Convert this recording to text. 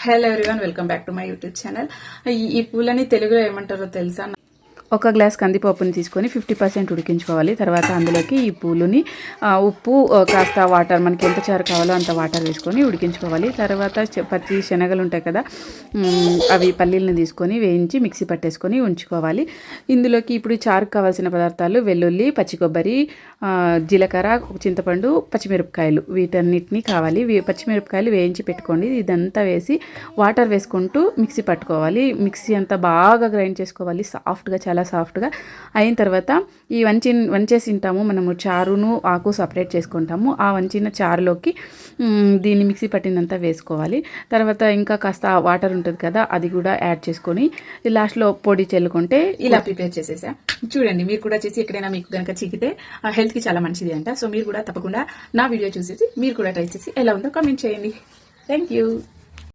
Hello everyone, welcome back to my YouTube channel. ఈ పూలని తెలుగులో ఏమంటారో తెలుసా? ఒక గ్లాస్ కందిపప్పుని తీసుకొని 50% ఉడికించుకోవాలి. తర్వాత అందులోకి ఈ పూలుని ఉప్పు కాస్త వాటర్, మనకి ఎంత చారు కావాలో అంత వాటర్ వేసుకొని ఉడికించుకోవాలి. తర్వాత పచ్చి శనగలు ఉంటాయి కదా, అవి పల్లీలను తీసుకొని వేయించి మిక్సీ పట్టేసుకొని ఉంచుకోవాలి. ఇందులోకి ఇప్పుడు చారుకు కావాల్సిన పదార్థాలు వెల్లుల్లి, పచ్చి కొబ్బరి, జీలకర్ర, చింతపండు, పచ్చిమిరపకాయలు, వీటన్నిటిని కావాలి. పచ్చిమిరపకాయలు వేయించి పెట్టుకోండి. ఇదంతా వేసి వాటర్ వేసుకుంటూ మిక్సీ పట్టుకోవాలి. మిక్సీ అంతా బాగా గ్రైండ్ చేసుకోవాలి, సాఫ్ట్గా, చాలా సాఫ్ట్గా అయిన తర్వాత ఈ వంచేసి ఉంటాము మనము, చారును ఆకు సపరేట్ చేసుకుంటాము. ఆ వంచిన చారులోకి దీన్ని మిక్సీ పట్టినంతా వేసుకోవాలి. తర్వాత ఇంకా కాస్త వాటర్ ఉంటుంది కదా, అది కూడా యాడ్ చేసుకొని లాస్ట్లో పొడి చల్లుకుంటే ఇలా ప్రిపేర్ చేసేసా. చూడండి, మీరు కూడా చేసి ఎక్కడైనా మీకు కనుక చిక్కితే హెల్త్కి చాలా మంచిది అంట. సో మీరు కూడా తప్పకుండా నా వీడియో చూసేసి మీరు కూడా ట్రై చేసి ఎలా ఉందో కామెంట్ చేయండి. Thank you.